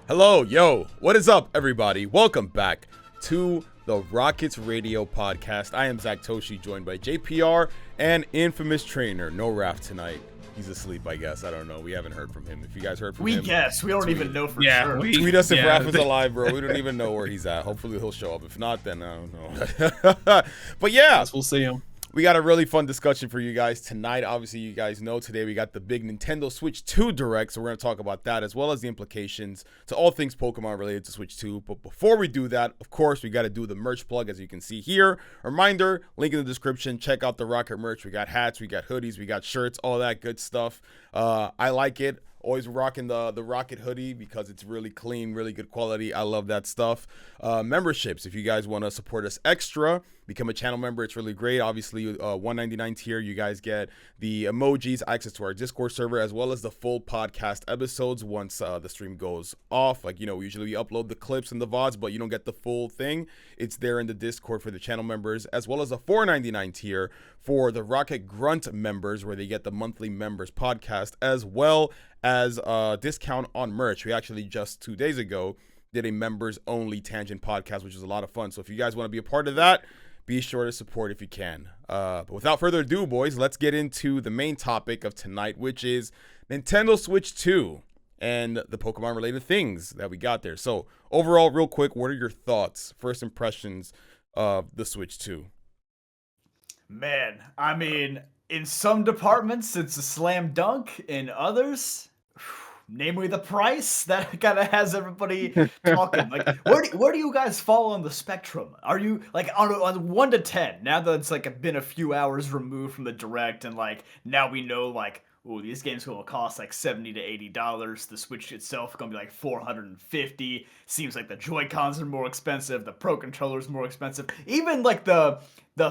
Hello, yo, what is up, everybody? Welcome back to the Rockets Radio Podcast. I am Zach Toshi, joined by JPR and infamous trainer, No Raf tonight. He's asleep, I guess. I don't know. We haven't heard from him. If you guys heard from him, we guess. We don't even know for sure. Tweet us if Raf is alive, bro. We don't even know where he's at. Hopefully he'll show up. If not, then I don't know. But yeah, we'll see him. We got a really fun discussion for you guys tonight. Obviously, you guys know today we got the big Nintendo Switch 2 Direct, so we're going to talk about that as well as the implications to all things Pokemon related to Switch 2. But before we do that, of course, we got to do the merch plug, as you can see here. Reminder, link in the description. Check out the Rocket merch. We got hats, we got hoodies, we got shirts, all that good stuff. I like it. Always rocking the Rocket hoodie because it's really clean, really good quality. I love that stuff. Memberships, if you guys want to support us extra, become a channel member. It's really great. Obviously, $1.99 tier, you guys get the emojis, access to our Discord server, as well as the full podcast episodes once the stream goes off. Like, usually we upload the clips and the VODs, but you don't get the full thing. It's there in the Discord for the channel members, as well as a $4.99 tier for the Rocket Grunt members, where they get the monthly members podcast, as well as a discount on merch. We actually just 2 days ago did a members only Tangent podcast, which was a lot of fun. So if you guys want to be a part of that, be sure to support if you can. But without further ado, boys, let's get into the main topic of tonight, which is Nintendo Switch 2 and the Pokemon related things that we got there. So overall, real quick, what are your thoughts, first impressions of the Switch 2? Man, I mean, in some departments, it's a slam dunk. In others, namely the price, that kind of has everybody talking. Like, where do you guys fall on the spectrum? Are you like on 1 to 10? Now that it's like been a few hours removed from the direct, and like now we know like, ooh, these games gonna cost like $70 to $80. The Switch itself gonna be like $450. Seems like the Joy-Cons are more expensive. The Pro Controller's more expensive. Even like the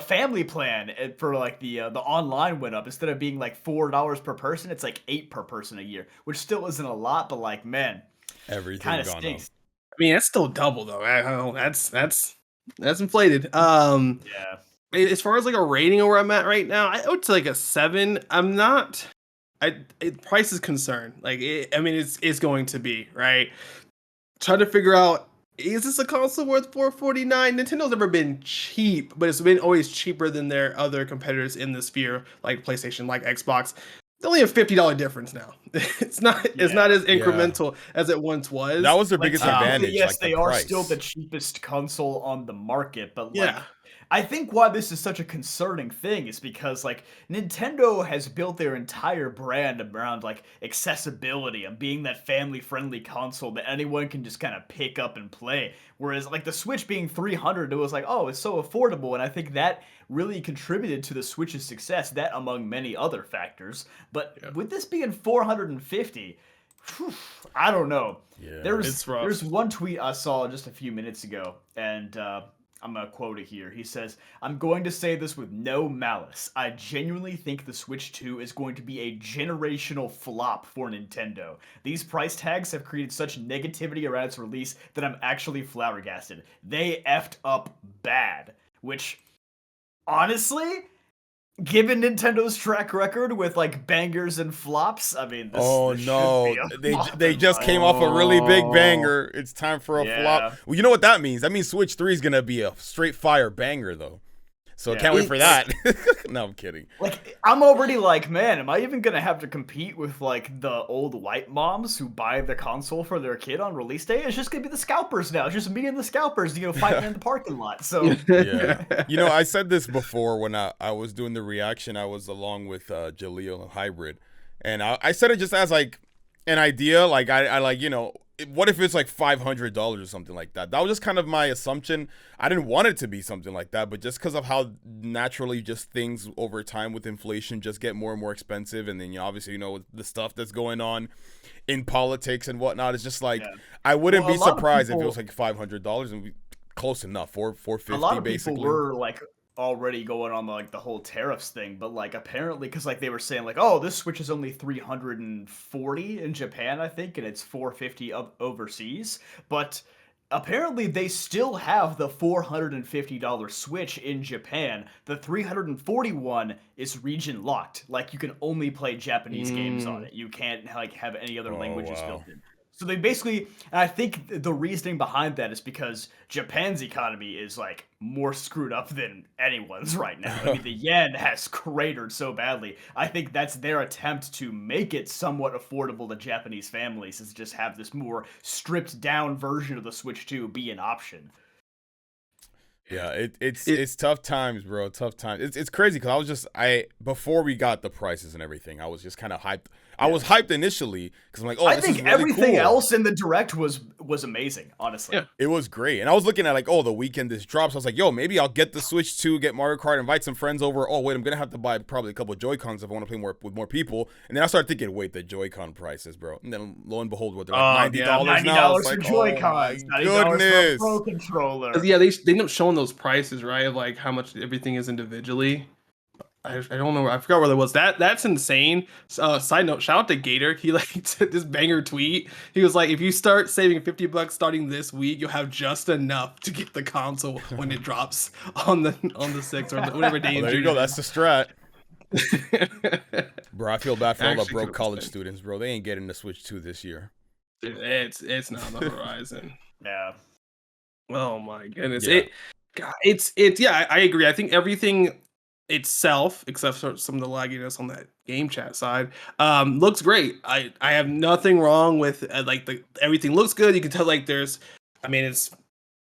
family plan for like the online went up. Instead of being like $4 per person, it's like $8 per person a year, which still isn't a lot, but like, man, everything kind of gone stinks. up. I mean, that's still double though. I don't know. That's inflated. Yeah. As far as like a rating of where I'm at right now, I would say like a 7. I'm not. Price is concerned. Like, it's going to be right. Trying to figure out, is this a console worth $449? Nintendo's never been cheap, but it's been always cheaper than their other competitors in the sphere, like PlayStation, like Xbox. It's only a $50 difference now. It's not as incremental as it once was. That was their biggest advantage. Yes, like they the are price. still the cheapest console on the market, but like, yeah. I think why this is such a concerning thing is because like Nintendo has built their entire brand around like accessibility and being that family-friendly console that anyone can just kind of pick up and play. Whereas like the Switch being $300, it was like, oh, it's so affordable, and I think that really contributed to the Switch's success, that among many other factors. But with this being $450, I don't know. Yeah, There's one tweet I saw just a few minutes ago, and I'm going to quote it here. He says, "I'm going to say this with no malice. I genuinely think the Switch 2 is going to be a generational flop for Nintendo. These price tags have created such negativity around its release that I'm actually flabbergasted. They effed up bad." Which, honestly, given Nintendo's track record with like bangers and flops, I mean, this should be a they just came off a really big banger. It's time for a flop. Well, you know what that means? That means Switch 3 is gonna be a straight fire banger, though. So I can't wait for that. No, I'm kidding. Like, I'm already like, man, am I even gonna have to compete with like the old white moms who buy the console for their kid on release day? It's just gonna be the scalpers now. It's just me and the scalpers, fighting in the parking lot. So yeah, I said this before when I was doing the reaction. I was along with Jaleel Hybrid, and I said it just as like an idea. Like I like what if it's like $500 or something like that? That was just kind of my assumption. I didn't want it to be something like that, but just because of how naturally just things over time with inflation just get more and more expensive, and then obviously the stuff that's going on in politics and whatnot, it's just like I wouldn't be surprised if it was like $500 and close enough, $450. A lot of basically. people were like already going on like the whole tariffs thing, but like apparently because like they were saying like, oh, this Switch is only $340 in Japan, I think, and it's $450 overseas, but apparently they still have the $450 Switch in Japan. The $341 is region locked, like you can only play Japanese games on it. You can't like have any other languages built in. So they basically, and I think the reasoning behind that is because Japan's economy is like more screwed up than anyone's right now. I mean, the yen has cratered so badly. I think that's their attempt to make it somewhat affordable to Japanese families, is just have this more stripped down version of the Switch 2 be an option. Yeah, it's tough times, bro. Tough times. It's crazy because before we got the prices and everything, I was just kind of hyped. I was hyped initially because I'm like, oh, I this think is really everything cool. else in the direct was amazing, honestly. Yeah. It was great, and I was looking at like, oh, the weekend this drops. I was like, yo, maybe I'll get the Switch 2, get Mario Kart, invite some friends over. Oh, wait, I'm gonna have to buy probably a couple of Joy-Cons if I want to play more with more people. And then I started thinking, wait, the Joy-Con prices, bro. And then lo and behold, what they're like $90 now. $90 for Like, Joy-Cons, oh my $90 for a goodness. Pro controller. Yeah, they end up showing those prices, right? Of like how much everything is individually. I don't know. I forgot where that was. That's insane. Side note: shout out to Gator. He like this banger tweet. He was like, "If you start saving $50 starting this week, you'll have just enough to get the console when it drops on the 6th or whatever day." Oh, in there you June go. it That's the strat. is. Bro, I feel bad for all the Actually, broke could've college been. students, bro. They ain't getting the Switch 2 this year. Dude, it's not on the horizon. Yeah. Oh my goodness. Yeah. It's yeah, I agree. I think everything itself, except for some of the lagginess on that game chat side, looks great. I have nothing wrong with like everything looks good. You can tell like it's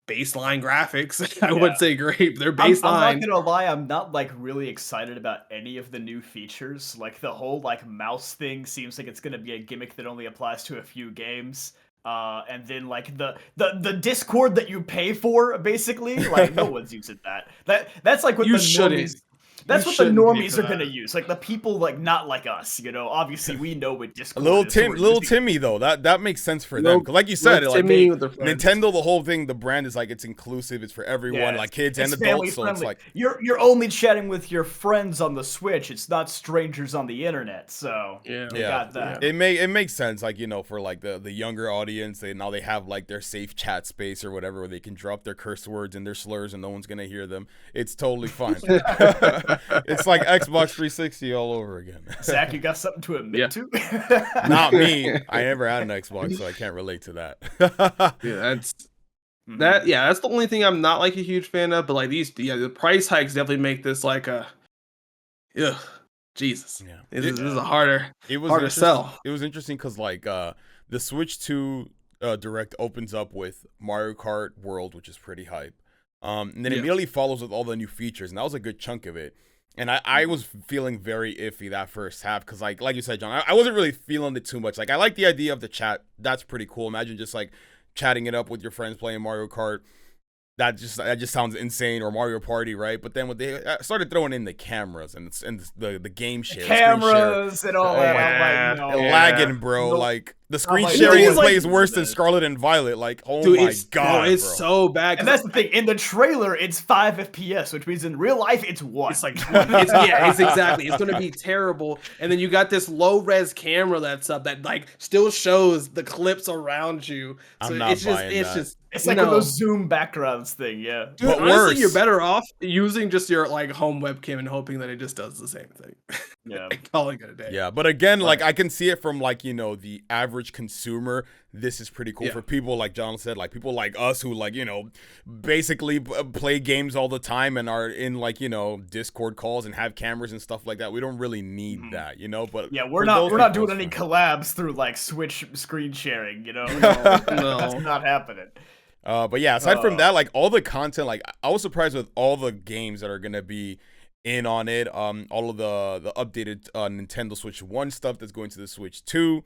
baseline graphics. I would say great. They're baseline. I'm not gonna lie, I'm not like really excited about any of the new features. Like the whole like mouse thing seems like it's gonna be a gimmick that only applies to a few games. And then like the Discord that you pay for, basically, like no one's using that. That's like what You the shouldn't. normies. That's You what the shouldn't pay normies for are gonna that. use. Like the people like not like us, you know. Obviously, we know what Discord Little is. so we're Little using- Timmy though, that makes sense for them. Little- 'Cause like you said, little like Timmy with their friends. Nintendo, the whole thing, the brand is like it's inclusive, it's for everyone, Yeah, like kids it's and family adults. So it's friendly. like You're only chatting with your friends on the Switch. It's not strangers on the internet. So Yeah. you got that. it makes sense, like, you know, for like the younger audience. They have like their safe chat space or whatever where they can drop their curse words and their slurs and no one's gonna hear them. It's totally fine. It's like Xbox 360 all over again. Zach, you got something to admit Yeah. to? Not me. I never had an Xbox, so I can't relate to that. Yeah, that's the only thing I'm not like a huge fan of. But like the price hikes definitely make this like a, ugh, Jesus. Yeah. This is a harder It was to sell. It was interesting because like the Switch 2 Direct opens up with Mario Kart World, which is pretty hype. And then immediately follows with all the new features, and that was a good chunk of it. And I was feeling very iffy that first half because like you said, John, I wasn't really feeling it too much. Like I like the idea of the chat. That's pretty cool. Imagine just like chatting it up with your friends playing Mario Kart. That just sounds insane, or Mario Party, right? But then when they started throwing in the cameras and the game share, Cameras and all Oh that. my I'm God. like, no. Yeah. lagging, bro. No. Like the screen like, sharing no. plays worse than Dude, Scarlet and Violet. Like, oh Dude, my it's god, it's bro. so bad. And that's the thing. In the trailer, it's 5 FPS, which means in real life, it's 1. It's like it's exactly. It's gonna be terrible. And then you got this low res camera that's up that like still shows the clips around you. So I'm not it's just buying that. It's like one of those zoom backgrounds thing, yeah. Dude, But honestly, worse. you're better off using just your like home webcam and hoping that it just does the same thing. Yeah. Calling it a day. Yeah, but again, like I can see it from like, you know, the average consumer. This is pretty cool Yeah. for people like John said, like people like us who like, you know, basically play games all the time and are in like, you know, Discord calls and have cameras and stuff like that. We don't really need that, you know. But Yeah, for we're those not people, doing any it's fine. collabs through like Switch screen sharing, you know? No. That's not happening. But yeah, aside from that, like all the content, like I was surprised with all the games that are gonna be in on it. All of the updated Nintendo Switch 1 stuff that's going to the Switch 2.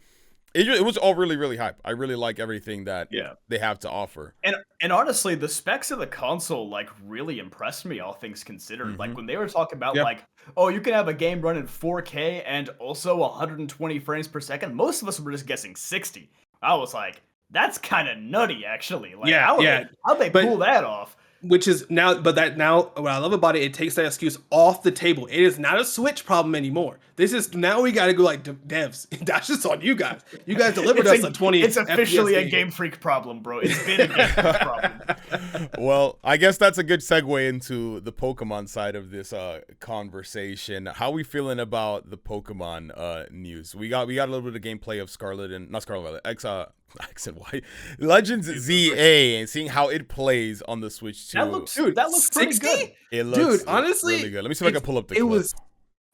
It was all really, really hype. I really like everything that they have to offer. And honestly, the specs of the console like really impressed me, all things considered. Like when they were talking about like, oh, you can have a game run in 4K and also 120 frames per second. Most of us were just guessing 60. I was like, that's kind of nutty, actually. Like, how'd they pull that off? Which is now, what I love about it, it takes that excuse off the table. It is not a Switch problem anymore. This is, now we got to go like, devs, that's just on you guys. You guys delivered us a 20 It's officially FPS a Game Freak problem, bro. It's been a Game Freak problem. Well, I guess that's a good segue into the Pokemon side of this conversation. How are we feeling about the Pokemon news? We got a little bit of gameplay of Scarlet and not Scarlet, X and Y, Legends ZA, and seeing how it plays on the Switch 2. That looks pretty 60? good. It looks honestly, really good. Let me see if I can pull up the clip.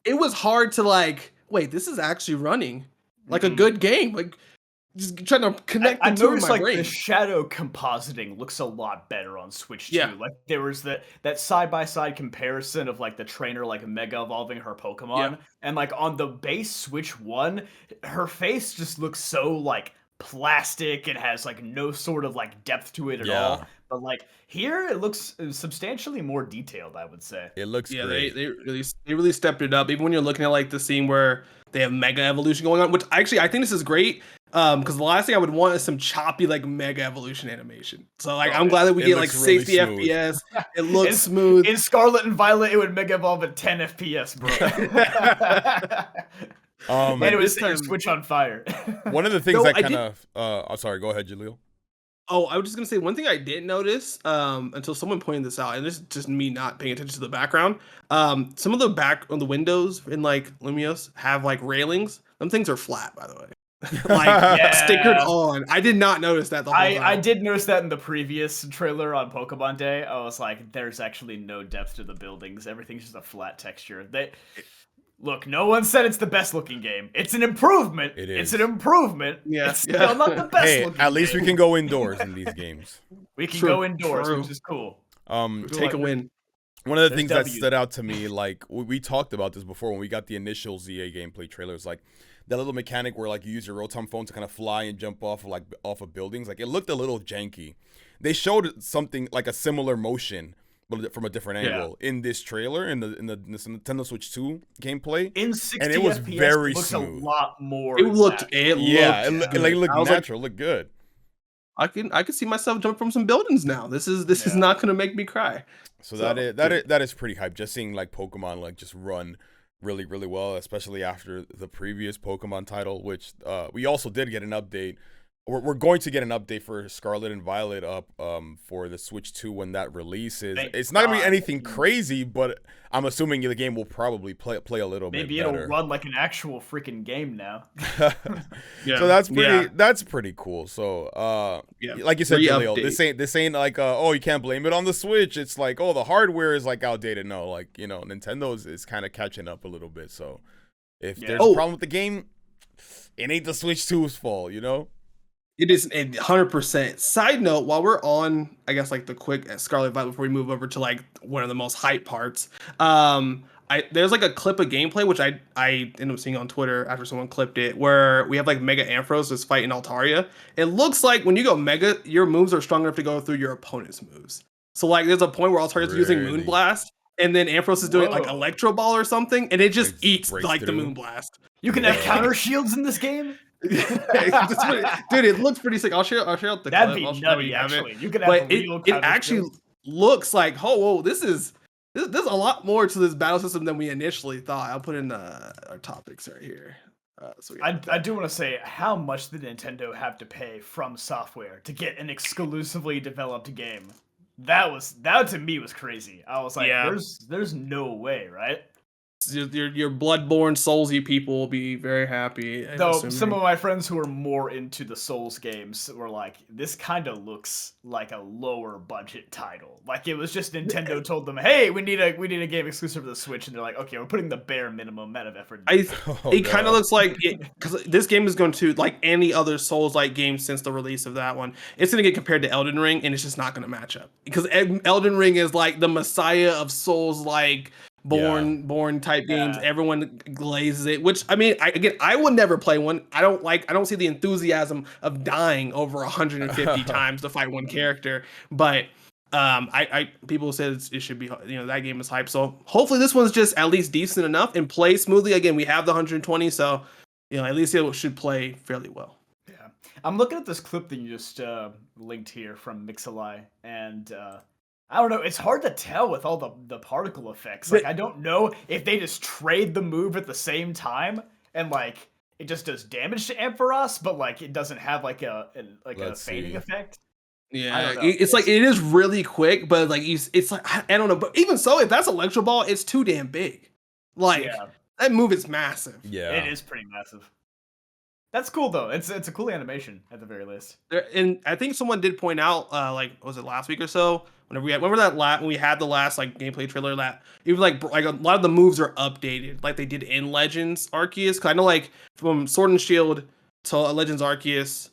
It was hard to like. Wait, this is actually running like a good game. Like just trying to connect the two in noticed my like brain. the shadow compositing looks a lot better on Switch 2. Yeah. Like there was that side-by-side comparison of like the trainer like mega evolving her Pokemon, and like on the base Switch 1, her face just looks so like plastic and has like no sort of like depth to it at all. But like here it looks substantially more detailed, I would say. It looks great. They really stepped it up. Even when you're looking at like the scene where they have mega evolution going on, which actually I think this is great. Because the last thing I would want is some choppy like mega evolution animation. So like I'm glad that we get like 60 really FPS. It looks smooth. In Scarlet and Violet, it would mega evolve at 10 FPS, bro. And it was Switch on fire. One of the things that kind of I'm sorry, go ahead, Jaleel. Oh, I was just gonna say one thing I didn't notice until someone pointed this out, and this is just me not paying attention to the background. Some of the back on the windows in like Lumios have like railings. Them things are flat, by the way. Like stickered on. I did not notice that the whole time. I did notice that in the previous trailer on Pokemon Day. I was like, there's actually no depth to the buildings. Everything's just a flat texture. Look, no one said it's the best looking game. It's an improvement. It is. It's an improvement. Yeah. It's still not the best looking at least game. we can go indoors in these games. We can go indoors, which is cool. Take a win. One of the things that stood out to me, like we talked about this before when we got the initial ZA gameplay trailers, like that little mechanic where like you use your Rotom phone to kind of fly and jump off of buildings. Like it looked a little janky. They showed something like a similar motion, but from a different angle in this trailer in the Nintendo Switch 2 gameplay. In 60 and it was FPS, very looks smooth. A lot more. It looked it looked natural. It looked good. I could see myself jump from some buildings now. This is not gonna make me cry. So that is pretty hype. Just seeing like Pokemon like just run really, really well, especially after the previous Pokemon title, which we also did get an update. We're going to get an update for Scarlet and Violet up for the Switch 2 when that releases. It's not gonna be anything crazy, but I'm assuming the game will probably play a little bit better. Maybe it'll run like an actual freaking game now. So that's pretty cool. So like you said, Jaleel, this ain't like oh, you can't blame it on the Switch. It's like, oh, the hardware is like outdated. No, like, you know, Nintendo is kind of catching up a little bit. So if there's a problem with the game, it ain't the Switch 2's fault, you know? It is 100%. Side note, while we're on, I guess, like the quick Scarlet Violet before we move over to like one of the most hype parts, there's like a clip of gameplay which I ended up seeing on Twitter after someone clipped it, where we have like Mega Ampharos just fighting Altaria. It looks like when you go Mega, your moves are strong enough to go through your opponent's moves. So like there's a point where Altaria's using Moonblast, and then Ampharos is doing like Electro Ball or something, and it just eats like the Moonblast. You can have counter shields in this game? Dude, it looks pretty sick. I'll share out the That'd clip. be nutty, actually. You could have it actually looks like, oh, whoa, there's a lot more to this battle system than we initially thought. I'll put in our topics right here. I do want to say, how much did Nintendo have to pay from software to get an exclusively developed game? That to me was crazy. I was like, there's no way, right? Your Bloodborne Soulsy people will be very happy. Though some of my friends who are more into the Souls games were like, this kind of looks like a lower budget title. Like it was just Nintendo told them, hey, we need a game exclusive for the Switch, and they're like, okay, we're putting the bare minimum amount of effort. It kind of looks like because this game is going to, like any other Souls-like game since the release of that one, it's going to get compared to Elden Ring, and it's just not going to match up because Elden Ring is like the messiah of Souls-like born type games. Everyone glazes it, which I mean, I would never play one. I don't see the enthusiasm of dying over 150 times to fight one character. But people said it should be, you know, that game is hype. So hopefully this one's just at least decent enough and play smoothly. Again, we have the 120, so you know, at least it should play fairly well. Yeah, I'm looking at this clip that you just linked here from Mixalai, and I don't know. It's hard to tell with all the particle effects. Like, I don't know if they just trade the move at the same time and like it just does damage to Ampharos, but like it doesn't have like a fading effect. Yeah, it's like it is really quick, but like it's like I don't know. But even so, if that's Electro Ball, it's too damn big. Like that move is massive. Yeah, it is pretty massive. That's cool though. It's a cool animation at the very least. And I think someone did point out, like, was it last week or so? Whenever we had, remember that when we had the last like gameplay trailer, that even like a lot of the moves are updated, like they did in Legends Arceus. Cause I know like from Sword and Shield to Legends Arceus,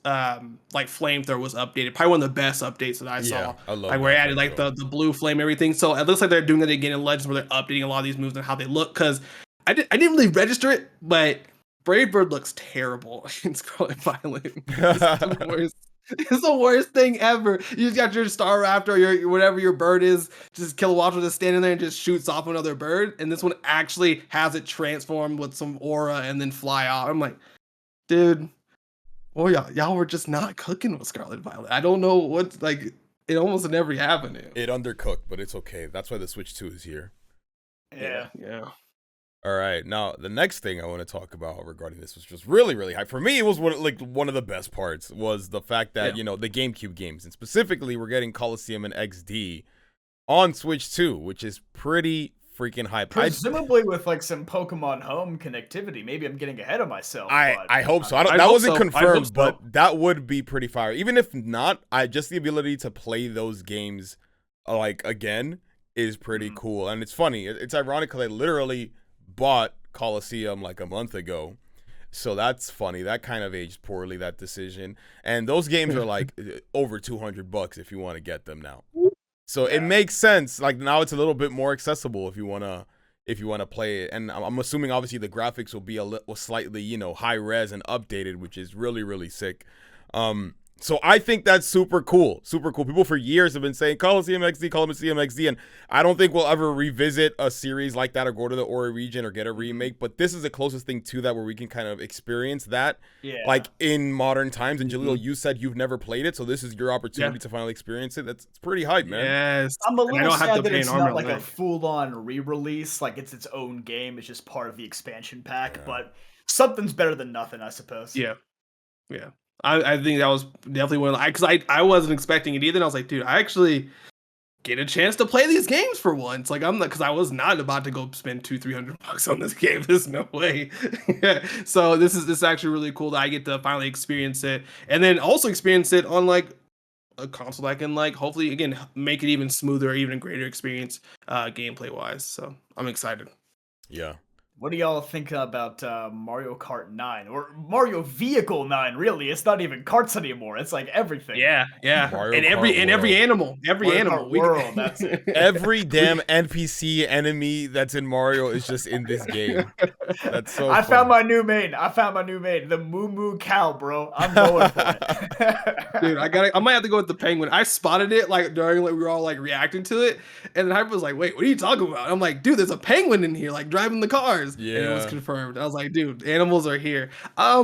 like Flamethrower was updated. Probably one of the best updates that I saw. I love Like where that it added like the blue flame, everything. So it looks like they're doing it again in Legends, where they're updating a lot of these moves and how they look. Cause I didn't really register it, but Brave Bird looks terrible in Scarlet Violet. It's the worst. It's the worst thing ever. You just got your Star Raptor, or your whatever your bird is, just Kilowattrel just standing there and just shoots off another bird. And this one actually has it transform with some aura and then fly off. I'm like, dude, oh y'all were just not cooking with Scarlet Violet. I don't know what's like. It almost in every avenue. It undercooked, but it's okay. That's why the Switch 2 is here. Yeah. All right, now the next thing I want to talk about regarding this was just really, really hype. For me, it was one of the best parts was the fact that, you know, the GameCube games, and specifically we're getting Coliseum and XD on Switch 2, which is pretty freaking hype. Presumably with like some Pokemon Home connectivity. Maybe I'm getting ahead of myself. I hope so. That wasn't confirmed, but that would be pretty fire. Even if not, just the ability to play those games like again is pretty cool. And it's funny. It's ironic because I literally bought Coliseum like a month ago, so that's funny. That kind of aged poorly, that decision. And those games are like over $200 if you want to get them now, so it makes sense. Like now it's a little bit more accessible if you want to play it. And I'm assuming obviously the graphics will be a little slightly, you know, high res and updated, which is really, really sick. So I think that's super cool. Super cool. People for years have been saying Coliseum XD, Coliseum XD, and I don't think we'll ever revisit a series like that or go to the Ori region or get a remake, but this is the closest thing to that where we can kind of experience that like in modern times. And Jaleel, you said you've never played it, so this is your opportunity to finally experience it. It's pretty hype, man. Yes. I'm a little sad that it's not like a full-on re-release, like it's its own game. It's just part of the expansion pack, but something's better than nothing, I suppose. Yeah. I think that was definitely one of the, because I wasn't expecting it either. And I was like, dude, I actually get a chance to play these games for once. Like I'm not, because I was not about to go spend $200-300 on this game. There's no way. So this is actually really cool that I get to finally experience it, and then also experience it on like a console that I can like hopefully again make it even smoother, even a greater experience gameplay wise. So I'm excited. Yeah. What do y'all think about Mario Kart 9 or Mario Vehicle 9? Really, it's not even karts anymore. It's like everything. Yeah. And every animal, world. That's it. Every damn NPC enemy that's in Mario is just in this game. That's so. I found my new main. The Moo Moo Cow, bro. I'm going for it. Dude, I might have to go with the penguin. I spotted it like during like we were all like reacting to it, and then Hyper was like, "Wait, what are you talking about?" I'm like, "Dude, there's a penguin in here, like driving the cars." Yeah, and it was confirmed. I was like, "Dude, animals are here."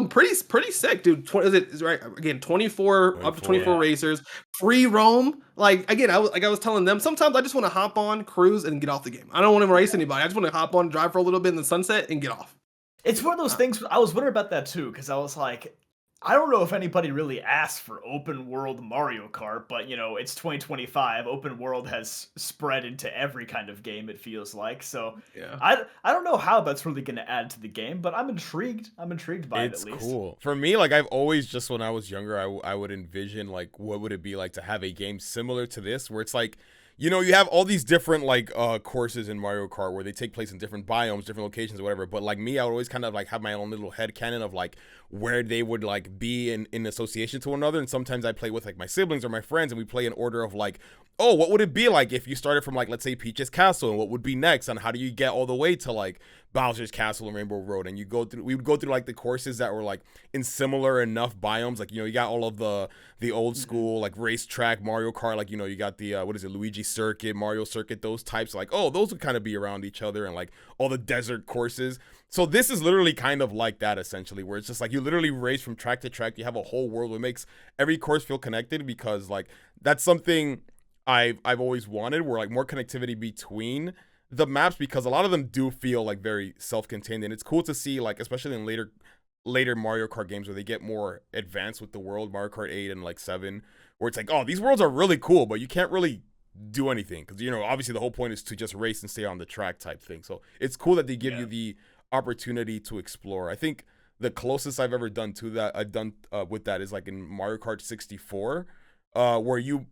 Pretty sick, dude. Is it right again? 24 up to 24 racers, free roam. Like again, I was telling them sometimes I just want to hop on, cruise, and get off the game. I don't want to race anybody. I just want to hop on, drive for a little bit in the sunset, and get off. It's one of those things. I was wondering about that too, because I was like, I don't know if anybody really asked for open world Mario Kart, but you know, it's 2025. Open world has spread into every kind of game, it feels like. So I don't know how that's really going to add to the game, but I'm intrigued. I'm intrigued by it at least. It's cool. For me, like I've always just when I was younger, I would envision like what would it be like to have a game similar to this, where it's like, you know, you have all these different like courses in Mario Kart where they take place in different biomes, different locations or whatever. But like me, I would always kind of like have my own little headcanon of like where they would like be in association to one another. And sometimes I play with like my siblings or my friends and we play in order of like, oh, what would it be like if you started from like, let's say Peach's Castle, and what would be next, and how do you get all the way to like Bowser's Castle and Rainbow Road? And we would go through like the courses that were like in similar enough biomes. Like, you know, you got all of the old school like racetrack Mario Kart, like, you know, you got the Luigi Circuit, Mario Circuit, those types. Like, oh, those would kind of be around each other, and like all the desert courses. So this is literally kind of like that essentially, where it's just like you literally race from track to track. You have a whole world. It makes every course feel connected, because like that's something I've always wanted, where like more connectivity between the maps, because a lot of them do feel like very self-contained. And it's cool to see, like, especially in later Mario Kart games where they get more advanced with the world, Mario Kart 8 and like 7, where it's like, oh, these worlds are really cool, but you can't really do anything because, you know, obviously the whole point is to just race and stay on the track type thing. So it's cool that they give you the opportunity to explore. I think the closest I've ever done to that with that is like in Mario Kart 64, where you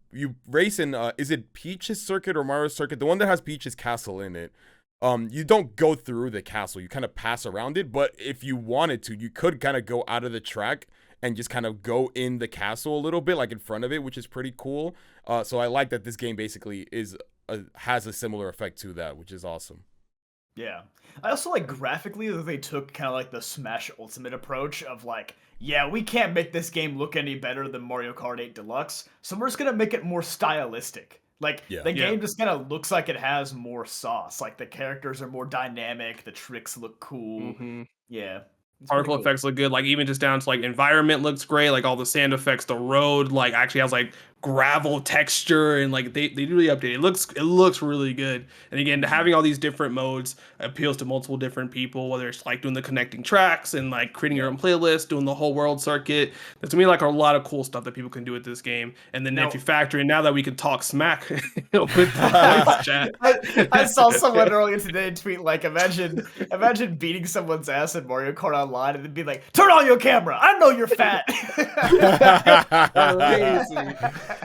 race in is it Peach's circuit or Mario's circuit, the one that has Peach's castle in it. You don't go through the castle, you kind of pass around it, but if you wanted to, you could kind of go out of the track and just kind of go in the castle a little bit, like in front of it, which is pretty cool. So I like that this game basically has a similar effect to that, which is awesome. Yeah. I also like graphically that they took kind of like the Smash Ultimate approach of like, yeah, we can't make this game look any better than Mario Kart 8 Deluxe, so we're just gonna make it more stylistic. Like, the game just kind of looks like it has more sauce. Like, the characters are more dynamic, the tricks look cool. Yeah. Particle effects look good, like even just down to like environment looks great, like all the sand effects, the road like actually has like gravel texture, and like they really updated it. It looks really good. And again, having all these different modes appeals to multiple different people, whether it's like doing the connecting tracks and like creating your own playlist, doing the whole world circuit. There's to me like a lot of cool stuff that people can do with this game. And then if you factor in now that we can talk smack with the voice chat. I saw someone earlier today tweet like, imagine beating someone's ass in Mario Kart Online and then be like, turn on your camera, I know you're fat.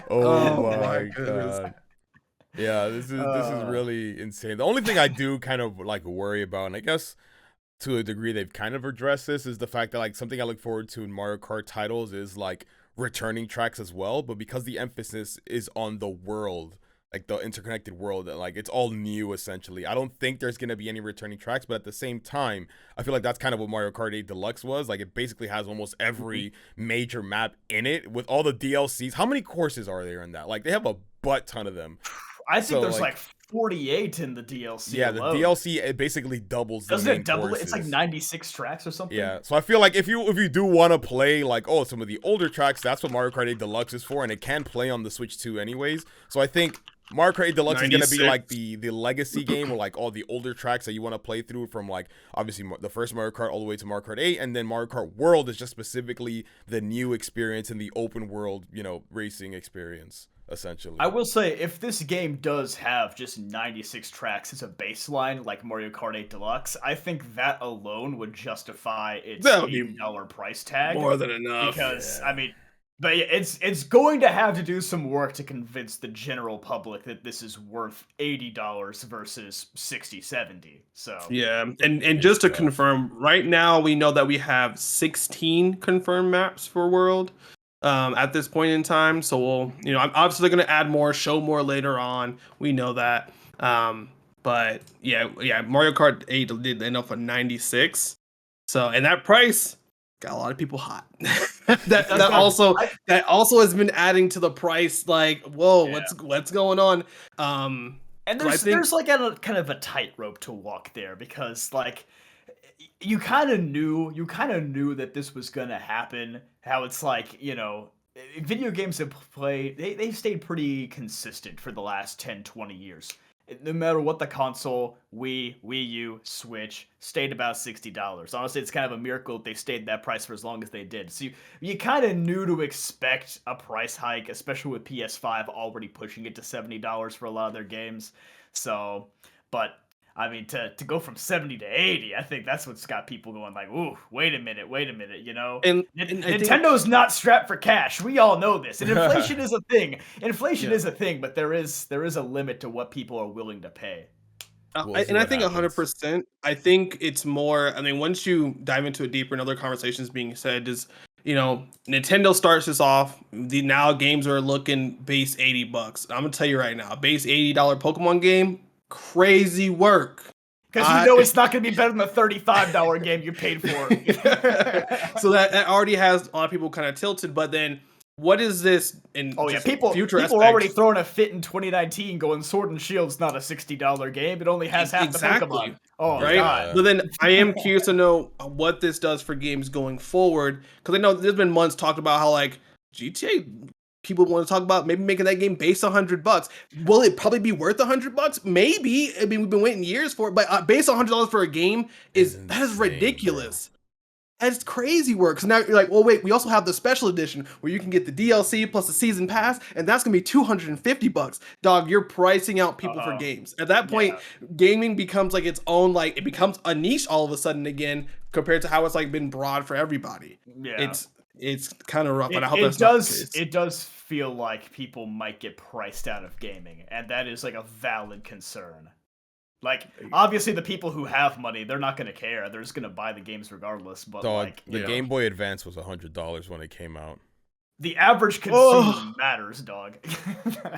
Oh my god. Yeah, this is really insane. The only thing I do kind of like worry about, and I guess to a degree they've kind of addressed this, is the fact that like something I look forward to in Mario Kart titles is like returning tracks as well, but because the emphasis is on the world, like the interconnected world, like it's all new essentially, I don't think there's gonna be any returning tracks. But at the same time, I feel like that's kind of what Mario Kart 8 Deluxe was. Like it basically has almost every major map in it with all the DLCs. How many courses are there in that? Like they have a butt ton of them. I think there's like 48 in the DLC. Yeah, alone. the DLC, it basically doubles. Doesn't the main it double courses. it? It's like 96 tracks or something. Yeah, so I feel like if you do want to play like some of the older tracks, that's what Mario Kart 8 Deluxe is for, and it can play on the Switch too anyways. So I think Mario Kart 8 Deluxe 96. is gonna be like the legacy game, or like all the older tracks that you want to play through from like obviously the first Mario Kart all the way to Mario Kart 8, and then Mario Kart World is just specifically the new experience in the open world, racing experience. Essentially, I will say, if this game does have just 96 tracks as a baseline, like Mario Kart 8 Deluxe, I think that alone would justify its $80 price tag. More than enough. Because, I mean, but it's going to have to do some work to convince the general public that this is worth $80 versus $60, $70. So yeah, and just to confirm, right now we know that we have 16 confirmed maps for World. At this point in time, so we'll, I'm obviously going to add more, show more later on. We know that, but yeah, Mario Kart 8 did end up for 96. So, and that price got a lot of people hot. that also has been adding to the price. Like, whoa, what's going on? And there's like a kind of a tightrope to walk there, because like you kind of knew that this was gonna happen. How it's like, video games have they've stayed pretty consistent for the last 10, 20 years. No matter what the console, Wii U, Switch, stayed about $60. Honestly, it's kind of a miracle that they stayed that price for as long as they did. So you kind of knew to expect a price hike, especially with PS5 already pushing it to $70 for a lot of their games. So, but I mean, to go from 70 to 80, I think that's what's got people going like, ooh, wait a minute, And Nintendo's not strapped for cash. We all know this. And inflation is a thing. Inflation is a thing, but there is a limit to what people are willing to pay. I think 100%. I think it's more, I mean, once you dive into it deeper and other conversations being said, is, Nintendo starts this off. Now games are looking base $80. I'm going to tell you right now, a base $80 Pokemon game, crazy work. Because it's not going to be better than the $35 game you paid for. So that already has a lot of people kind of tilted. But then, what is this in people are already throwing a fit in 2019 going Sword and Shield's not a $60 game. It only has half the Pokemon. Oh, right? God. But then I am curious to know what this does for games going forward. Because I know there's been months talked about how like GTA... people want to talk about maybe making that game base $100. Will it probably be worth $100? Maybe. I mean, we've been waiting years for it, but base $100 for a game is ridiculous. Bro. That's crazy work. So now you're like, well, wait, we also have the special edition where you can get the DLC plus the season pass, and that's gonna be $250. Dog, you're pricing out people for games. At that point, gaming becomes like its own, like it becomes a niche all of a sudden again, compared to how it's like been broad for everybody. Yeah. It's kind of rough, but I hope it does feel like people might get priced out of gaming, and that is like a valid concern. Like, obviously, the people who have money, they're not going to care. They're just going to buy the games regardless. But Dog, like, the Game Boy Advance was $100 when it came out. The average consumer matters, dog.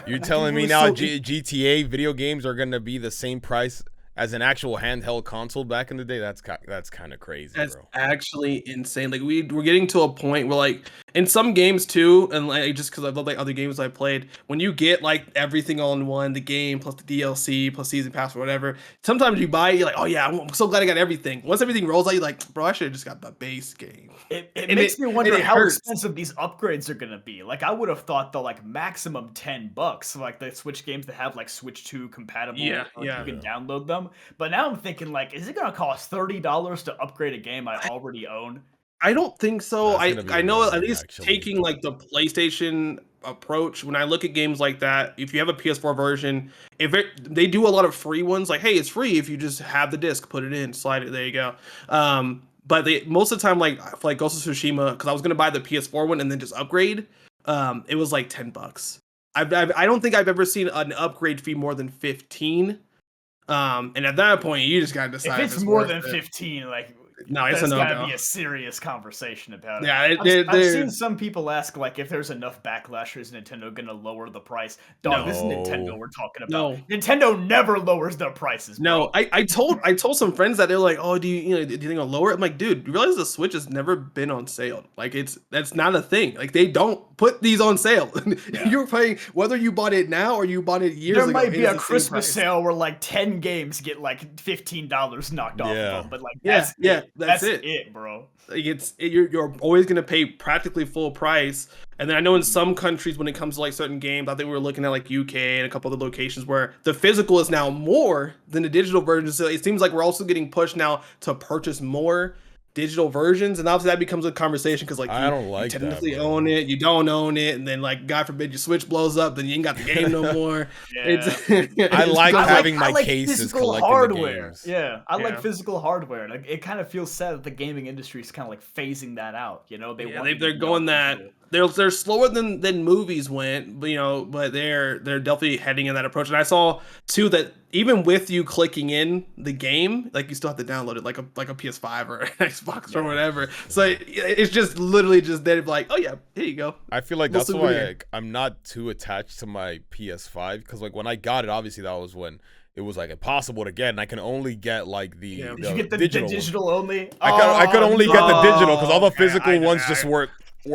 You're telling me now GTA video games are going to be the same price as an actual handheld console back in the day? That's kind of crazy, That's bro. actually insane. Like we're getting to a point where like in some games too, and like just because I love like other games I played, when you get like everything all in one, the game plus the DLC plus season pass or whatever, sometimes you buy, you're like, oh yeah, I'm so glad I got everything. Once everything rolls out, you're like, bro, I should have just got the base game. It makes me wonder how expensive these upgrades are gonna be. Like I would have thought the like maximum $10, like the Switch games that have like Switch 2 compatible, you can download them. But now I'm thinking like, is it gonna cost $30 to upgrade a game I already own? I don't think so. I know at least actually. taking like the PlayStation approach, when I look at games like that, if you have a PS4 version, they do a lot of free ones, like, hey, it's free if you just have the disc, put it in, slide it, there you go. But most of the time, like for like Ghost of Tsushima, because I was gonna buy the PS4 one and then just upgrade, it was like $10. I don't think I've ever seen an upgrade fee more than 15. And at that point, you just gotta decide if it's more than 15, like. No, it's gotta be a serious conversation about it. Yeah, I've seen some people ask like if there's enough backlash, is Nintendo gonna lower the price? Dog, this is Nintendo we're talking about. No. Nintendo never lowers their prices. Bro. No, I told some friends that they're like, oh, do you think I'll lower it? I'm like, dude, you realize the Switch has never been on sale? Like that's not a thing. Like they don't put these on sale. Yeah. You're paying whether you bought it now or you bought it years ago. There might be a Christmas sale where like 10 games get like $15 knocked off of them, but like that's it, bro. Like you're always gonna pay practically full price. And then I know in some countries when it comes to like certain games, I think we were looking at like UK and a couple other locations where the physical is now more than the digital version. So it seems like we're also getting pushed now to purchase more digital versions, and obviously that becomes a conversation because like I don't like you technically that, own it, you don't own it, and then like God forbid your Switch blows up, then you ain't got the game no more. I like having my cases collecting hardware. The games. Yeah, I like physical hardware. Like it kind of feels sad that the gaming industry is kind of like phasing that out. You know, they're going that. They're slower than movies went, but they're definitely heading in that approach. And I saw too that even with you clicking in the game, like you still have to download it like a PS5 or Xbox or whatever. So it's just literally just there, like, oh yeah, here you go. I feel like that's why I'm not too attached to my PS5 because like when I got it, obviously that was when it was like impossible to get, and I can only get like the Did you get the digital only? I could only get the digital because all the physical ones just were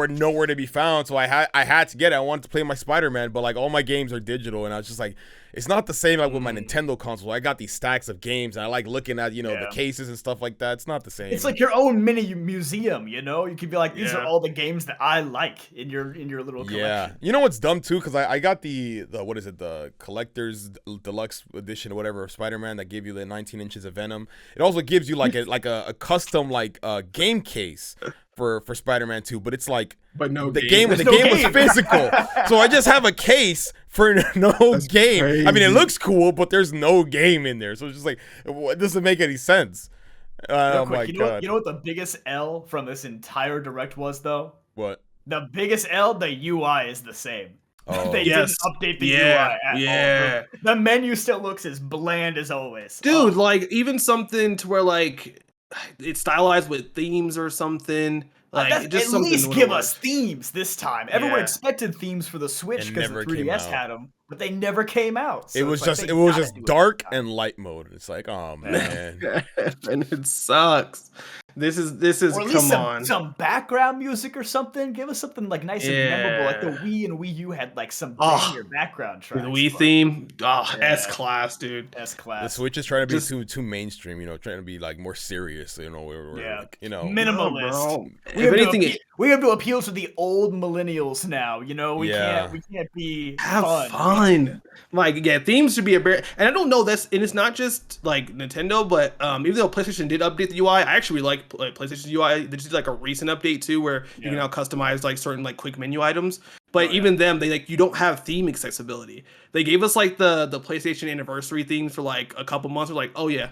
nowhere to be found. So I had to get it. I wanted to play my Spider-Man, but like all my games are digital, and I was just like, it's not the same like with my Nintendo console. I got these stacks of games, and I like looking at the cases and stuff like that. It's not the same. It's like your own mini museum. You could be like, these are all the games that I like in your little collection. Yeah, you know what's dumb too? Because I got the what is it, the collector's deluxe edition or whatever of Spider-Man that gave you the 19 inches of Venom. It also gives you like a custom like game case for Spider-Man 2, but it's like the game was physical. So I just have a case for no game. Crazy. I mean, it looks cool, but there's no game in there. So it's just like, it doesn't make any sense. Oh my God. You know what the biggest L from this entire direct was though? What? The biggest L, the UI is the same. Oh. They didn't update the UI at all. The menu still looks as bland as always. Dude, like even something to where like it's stylized with themes or something. Like just at least give us themes this time. Everyone expected themes for the Switch because the 3DS had them, but they never came out. So it was just dark and light mode. It's like, oh man, and it sucks. This is or at least some background music or something. Give us something like nice and memorable, like the Wii and Wii U had like some banger background tracks. The Wii theme, S class, dude. S class. The Switch is trying to be too mainstream, trying to be like more serious. We're like, minimalist. If anything, we have to appeal to the old millennials now. You know, we Yeah. can't be Have fun. fun. Like, yeah, themes should be a bear. And I don't know that's, and it's not just like Nintendo, but even though PlayStation did update the UI, I actually like PlayStation UI. They just did like a recent update too, where you can now customize like certain like quick menu items. But even them, they like you don't have theme accessibility. They gave us like the PlayStation anniversary themes for like a couple months. We're like, oh yeah,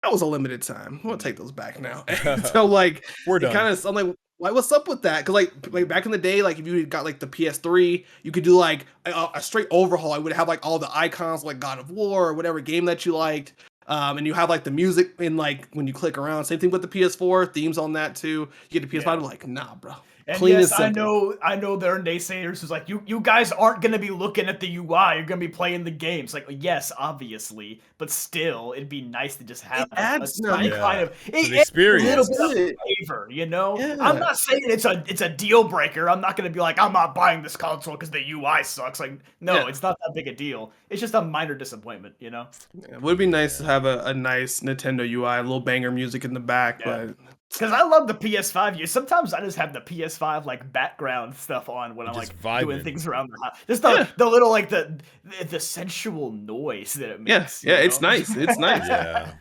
that was a limited time. I'm gonna take those back now. So like, We're it done. kind of, I'm like, why? What's up with that? Because like back in the day, like if you got like the PS3, you could do like a straight overhaul. I would have like all the icons like God of War or whatever game that you liked. And you have like the music in like when you click around. Same thing with the PS4 themes on that too. You get the PS5. I'm like, nah, bro. And Clean yes, and simple. I know there are naysayers who's like, you guys aren't gonna be looking at the UI, you're gonna be playing the games. Like, yes, obviously, but still, it'd be nice to just have some kind of experience. a little bit of flavor, you know. Yeah. I'm not saying it's a deal breaker. I'm not gonna be like, I'm not buying this console because the UI sucks. Like, no, it's not that big a deal. It's just a minor disappointment, you know. Yeah, it would be nice to have a nice Nintendo UI, a little banger music in the back, but. Because I love the PS5. Sometimes I just have the PS5 like background stuff on when I'm like doing things around the house. Just the little like the sensual noise that it makes. Yeah, it's nice. It's nice. Yeah.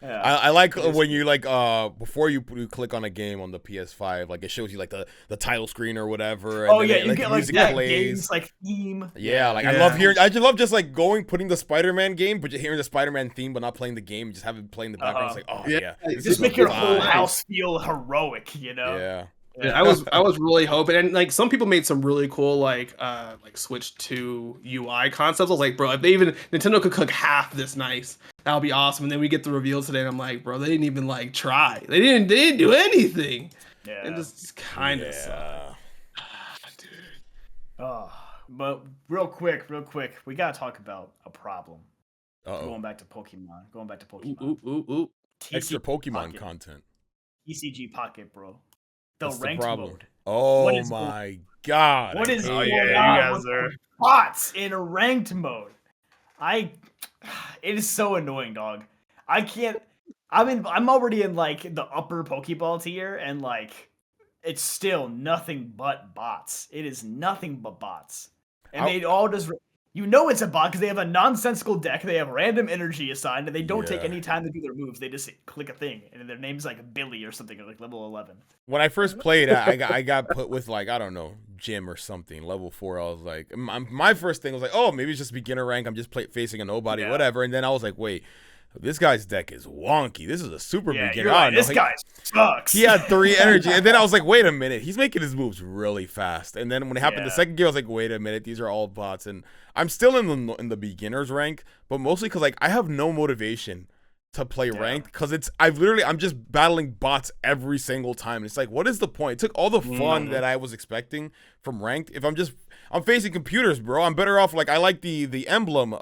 I like when you like before you click on a game on the PS5, like it shows you like the title screen or whatever. And you like, get the like music games like theme. Yeah, like I love hearing. I just love just like putting the Spider-Man game, but just hearing the Spider-Man theme, but not playing the game, just having it play in the background. It's like, oh yeah, just make your whole house feel heroic, you know. Yeah. Yeah, I was really hoping, and like some people made some really cool like Switch 2 UI concepts. I was like, bro, if they even Nintendo could cook half this nice, that would be awesome. And then we get the reveal today, and I'm like, bro, they didn't even like try. They didn't do anything. Yeah, and just kind of sucked. Dude. Oh, but real quick, we gotta talk about a problem. Going back to Pokemon. Ooh. Extra Pokemon content. TCG Pocket, bro. What's ranked the problem? mode. Oh my god! What is going on with bots in ranked mode? It is so annoying, dog. I can't. I'm already in like the upper Pokeball tier, and like it's still nothing but bots. It is nothing but bots, and they all just. You know it's a bot because they have a nonsensical deck. They have random energy assigned, and they don't take any time to do their moves. They just click a thing, and their name's like Billy or something, like level 11. When I first played, I got put with like, I don't know, gym or something, level 4. I was like, my first thing was like, oh, maybe it's just beginner rank. I'm just facing a nobody, whatever. And then I was like, wait, this guy's deck is wonky. This is a super beginner. Right. This guy sucks. He had 3 energy. And then I was like, wait a minute. He's making his moves really fast. And then when it happened the second game, I was like, wait a minute. These are all bots. And I'm still in the beginner's rank, but mostly because like I have no motivation to play ranked because I'm just battling bots every single time. It's like, what is the point? It took all the fun that I was expecting from ranked. If I'm facing computers, bro, I'm better off. Like I like the emblem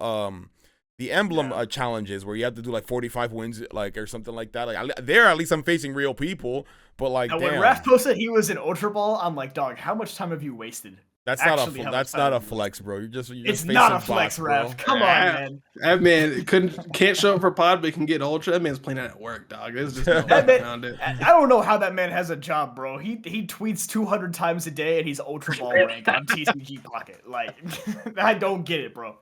challenges where you have to do like 45 wins, like or something like that. Like at least I'm facing real people. But like, when Raph posted he was in Ultra Ball, I'm like, dog, how much time have you wasted? That's not a flex, bro. You're just it's not a flex, Raph. Come on, man. That man can't show up for pod, but can get Ultra. That man's playing that at work, dog. There's just no way around it. I don't know how that man has a job, bro. He tweets 200 times a day and he's Ultra Ball rank on TCG Pocket. Like, I don't get it, bro.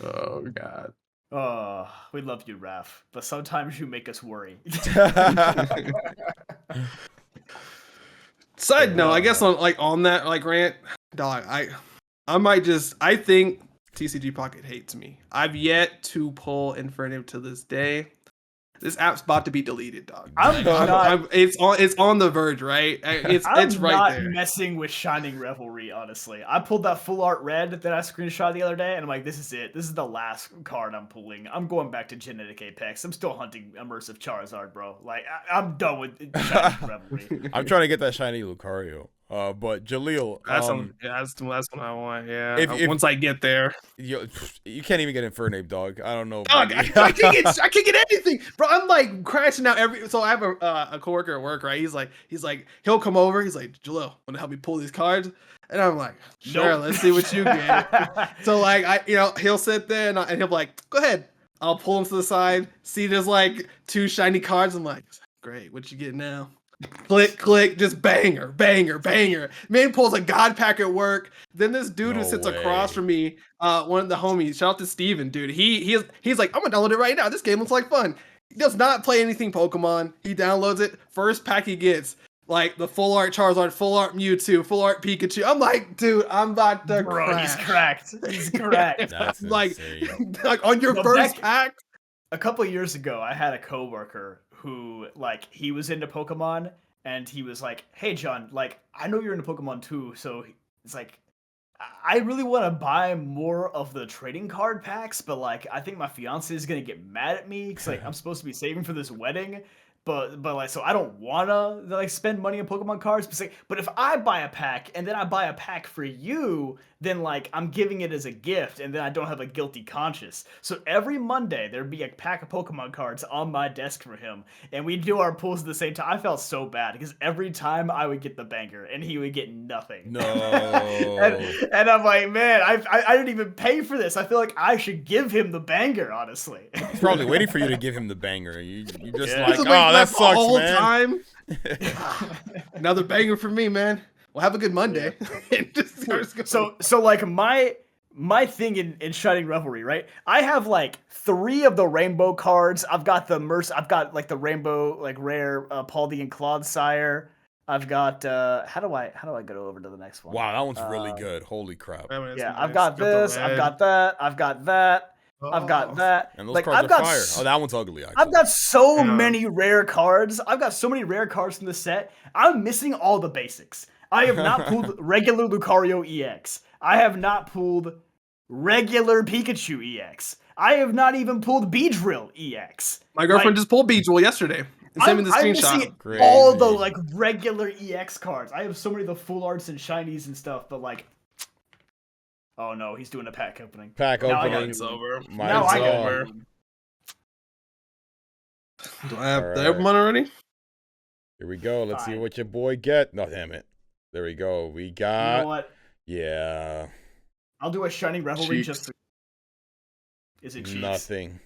Oh god. Oh, we love you, Raph, but sometimes you make us worry. Side note, I guess on that rant, dog, I think TCG Pocket hates me. I've yet to pull Inferno to this day. This app's about to be deleted, dog. It's on the verge, right? It's right there. I'm not messing with Shining Revelry, honestly. I pulled that full art red that I screenshot the other day, and I'm like, this is it. This is the last card I'm pulling. I'm going back to Genetic Apex. I'm still hunting Immersive Charizard, bro. Like, I'm done with Shining Revelry. I'm trying to get that shiny Lucario. But Jaleel, that's what I want. Yeah, once I get there, you can't even get Infernape, dog. I don't know. Dog, I can't get anything, bro. I'm like crashing out So I have a coworker at work, right? He's like, he'll come over. He's like, Jaleel, want to help me pull these cards? And I'm like, sure, let's see what you get. So like, he'll sit there and he'll be like, go ahead. I'll pull him to the side. See, there's like 2 shiny cards. I'm like, great. What you get now? click, just banger, banger, banger. Man pulls a god pack at work. Then this dude who No sits way. across from me, one of the homies, shout out to Steven, dude. He's like, I'm gonna download it right now. This game looks like fun. He does not play anything Pokemon. He downloads it. First pack he gets, like the full art Charizard, full art Mewtwo, full art Pikachu. I'm like, dude, I'm about to Bro, crash. he's cracked. He's cracked. That's like, insane. like on your Well, first pack. A couple of years ago, I had a coworker who, like, he was into Pokemon, and he was like, "Hey, John, like, I know you're into Pokemon too, so it's like, I really want to buy more of the trading card packs, but like, I think my fiance is gonna get mad at me because like I'm supposed to be saving for this wedding." But like, so I don't wanna like spend money on Pokemon cards. But if I buy a pack and then I buy a pack for you, then like I'm giving it as a gift, and then I don't have a guilty conscience. So every Monday there'd be a pack of Pokemon cards on my desk for him, and we'd do our pulls at the same time. I felt so bad because every time I would get the banger and he would get nothing. No. and I'm like, man, I didn't even pay for this. I feel like I should give him the banger, honestly. He's probably waiting for you to give him the banger. You just Yeah. like, This is oh, that the whole sucks, man. time. Another banger for me, man. Well, have a good Monday. So like my thing in Shining Revelry, right? I have like 3 of the rainbow cards. I've got I've got like the rainbow like rare Paldean and Clodsire. I've got how do I go over to the next one? Wow, that one's really good. Holy crap. Yeah, I've got this, I've got that, I've got that. I've got that. And those like cards I've are got fire. Oh, that one's ugly, actually. I've got so Yeah. many rare cards. I've got so many rare cards from the set. I'm missing all the basics. I have not pulled regular Lucario EX. I have not pulled regular Pikachu EX. I have not even pulled Beedrill EX. My girlfriend Like, just pulled Beedrill yesterday. And sent me the I'm screenshot. missing Crazy. all the like regular EX cards. I have so many of the full arts and shinies and stuff, but like, oh no, he's doing a pack opening. Pack Now I gotta opening. It's over. Now Mine's I gotta over. do- Do I have All the everyone already? Here we go. Let's see Fine. what your boy get. No, damn it. There we go. We You got. know what? Yeah. I'll do a Shining Revelry Jeez. just to... Is it cheeks? Nothing.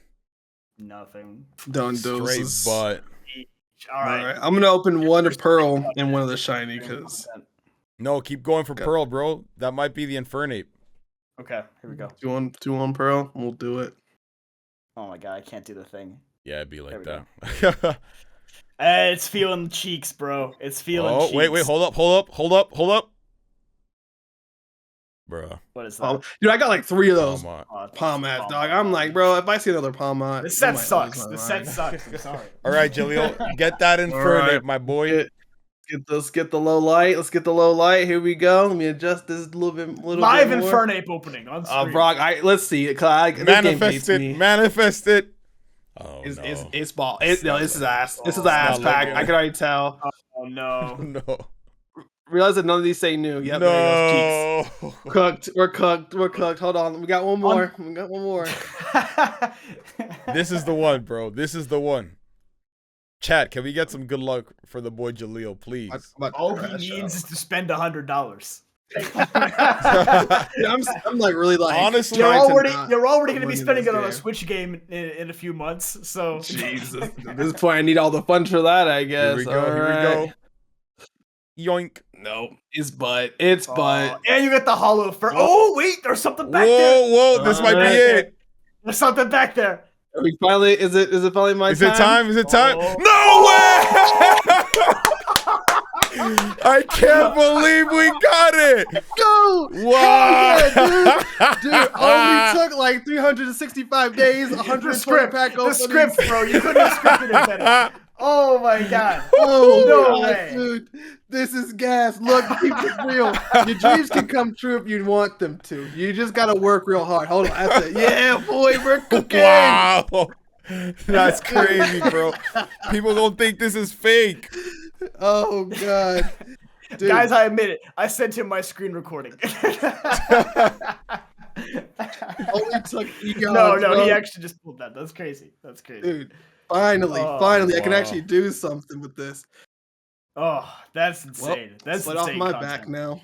Nothing. Done Straight doses. butt. All All right. right. I'm gonna open one of Pearl and one of the shiny because No, keep going for Okay. Pearl, bro. That might be the Infernape. Okay, here we go. two on Pearl. We'll do it. Oh my god, I can't do the thing. Yeah, it'd be like There that. It's feeling cheeks, bro. It's feeling cheeks. wait. Hold up. Bruh. What is that? Dude, I got like 3 of those Come on. palm ads, dog. I'm like, bro, if I see another palm ad, The I set might lose sucks. my The set mind. sucks. I'm sorry. All right, Jaleel. Get that Infernape, right. my boy. Let's get the low light. Let's get the low light. Here we go. Let me adjust this a little bit more. Live Infernape opening on screen. Brock, let's see it. Manifest it. Manifest it. Oh, no. It's ball. No, this is ass. This is Oh, ass it's not pack. looking- I can already tell. Oh no. No. Realize that none of these say new. Yep, there goes No. cheeks. Cooked. We're cooked. We're cooked. Hold on. We got one more. We got one more. This is the one, bro. This is the one. Chat, can we get some good luck for the boy Jaleel, please? All he needs is to spend $100. I'm like really like. Honestly, You're trying to already not going to be win spending this it on a game. Switch game in a few months. So Jesus. At this point, I need all the funds for that. I guess. Here we go. Here we go. Yoink. No, it's butt. It's butt. and you get the hollow first. Oh wait, there's something back Whoa, there. whoa. This might be it. There's something back there. Are we finally? Is it finally my Is time? it time? Is it time? Oh. No way! I can't believe we got it. Go! Wow. Yeah, dude, only took like 365 days, The 120 script, pack the openings. script, bro. You couldn't have scripted it better. Oh my god. Oh No God, way. dude, this is gas. Look, keep it real. Your dreams can come true if you want them to. You just gotta work real hard. Hold on, that's it. Yeah, boy, we're cooking. Wow. That's crazy, bro. People don't think this is fake. Oh God, dude. Guys, I admit it. I sent him my screen recording. only took eons, no, bro. he actually just pulled that. That's crazy. That's crazy. Dude, finally, Oh, I can wow. actually do something with this. Oh, that's Well, insane. That's split off insane my content. back now.